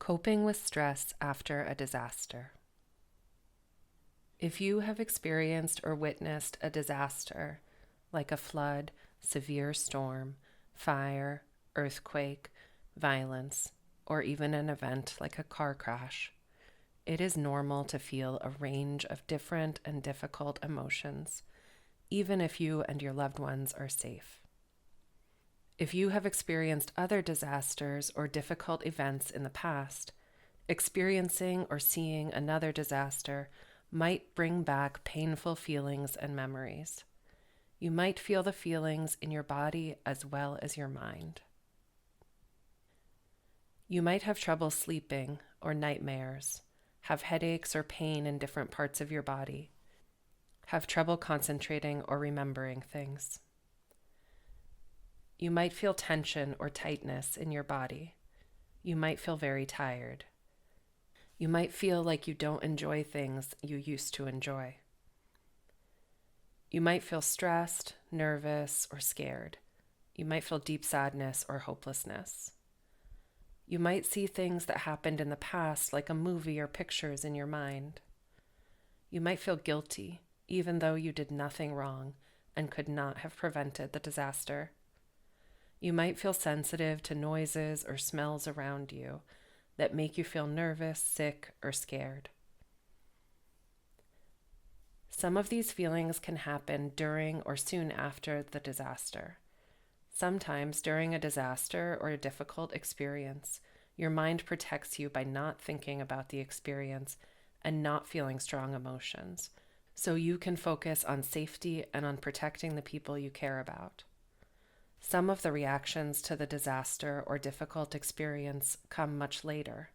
Coping with stress after a disaster. If you have experienced or witnessed a disaster, like a flood, severe storm, fire, earthquake, violence, or even an event like a car crash, it is normal to feel a range of different and difficult emotions, even if you and your loved ones are safe. If you have experienced other disasters or difficult events in the past, experiencing or seeing another disaster might bring back painful feelings and memories. You might feel the feelings in your body as well as your mind. You might have trouble sleeping or nightmares, have headaches or pain in different parts of your body, have trouble concentrating or remembering things. You might feel tension or tightness in your body. You might feel very tired. You might feel like you don't enjoy things you used to enjoy. You might feel stressed, nervous, or scared. You might feel deep sadness or hopelessness. You might see things that happened in the past like a movie or pictures in your mind. You might feel guilty, even though you did nothing wrong and could not have prevented the disaster. You might feel sensitive to noises or smells around you that make you feel nervous, sick, or scared. Some of these feelings can happen during or soon after the disaster. Sometimes during a disaster or a difficult experience, your mind protects you by not thinking about the experience and not feeling strong emotions, so you can focus on safety and on protecting the people you care about. Some of the reactions to the disaster or difficult experience come much later.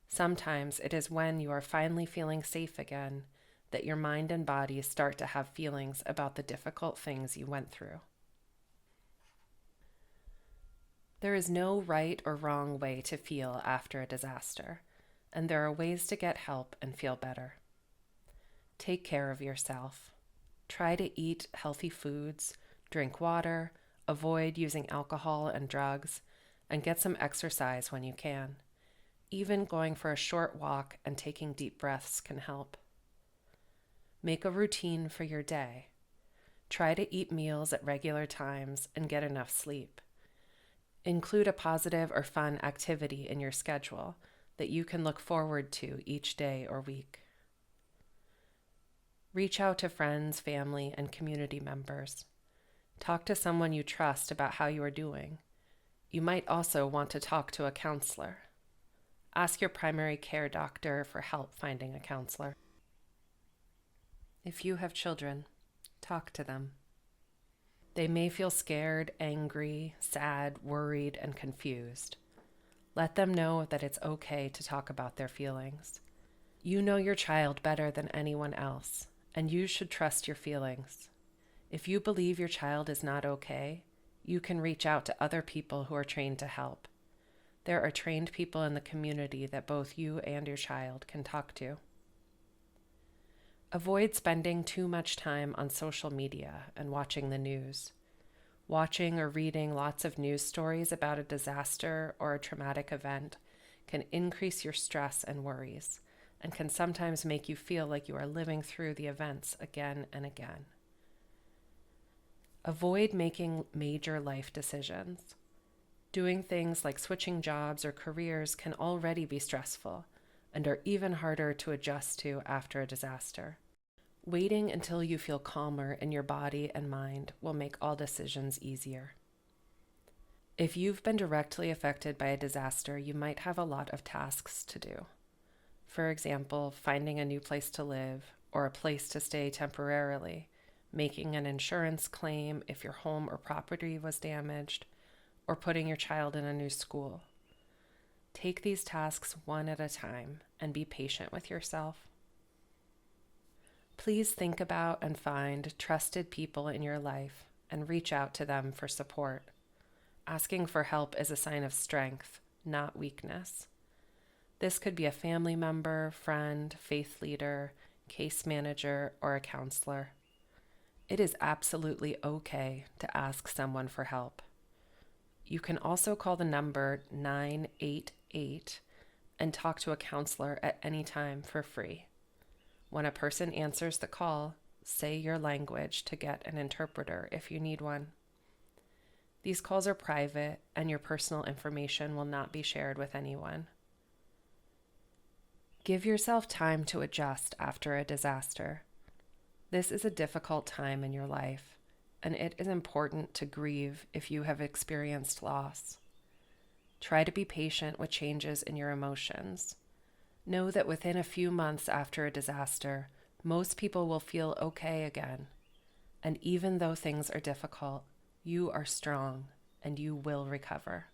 Sometimes it is when you are finally feeling safe again that your mind and body start to have feelings about the difficult things you went through. There is no right or wrong way to feel after a disaster, and there are ways to get help and feel better. Take care of yourself. Try to eat healthy foods, drink water, avoid using alcohol and drugs, and get some exercise when you can. Even going for a short walk and taking deep breaths can help. Make a routine for your day. Try to eat meals at regular times and get enough sleep. Include a positive or fun activity in your schedule that you can look forward to each day or week. Reach out to friends, family, and community members. Talk to someone you trust about how you are doing. You might also want to talk to a counselor. Ask your primary care doctor for help finding a counselor. If you have children, talk to them. They may feel scared, angry, sad, worried, and confused. Let them know that it's okay to talk about their feelings. You know your child better than anyone else, and you should trust your feelings. If you believe your child is not okay, you can reach out to other people who are trained to help. There are trained people in the community that both you and your child can talk to. Avoid spending too much time on social media and watching the news. Watching or reading lots of news stories about a disaster or a traumatic event can increase your stress and worries, and can sometimes make you feel like you are living through the events again and again. Avoid making major life decisions. Doing things like switching jobs or careers can already be stressful and are even harder to adjust to after a disaster. Waiting until you feel calmer in your body and mind will make all decisions easier. If you've been directly affected by a disaster, you might have a lot of tasks to do. For example, finding a new place to live or a place to stay temporarily, making an insurance claim if your home or property was damaged, or putting your child in a new school. Take these tasks one at a time and be patient with yourself. Please think about and find trusted people in your life and reach out to them for support. Asking for help is a sign of strength, not weakness. This could be a family member, friend, faith leader, case manager, or a counselor. It is absolutely okay to ask someone for help. You can also call the number 988 and talk to a counselor at any time for free. When a person answers the call, say your language to get an interpreter if you need one. These calls are private, and your personal information will not be shared with anyone. Give yourself time to adjust after a disaster. This is a difficult time in your life, and it is important to grieve if you have experienced loss. Try to be patient with changes in your emotions. Know that within a few months after a disaster, most people will feel okay again. And even though things are difficult, you are strong and you will recover.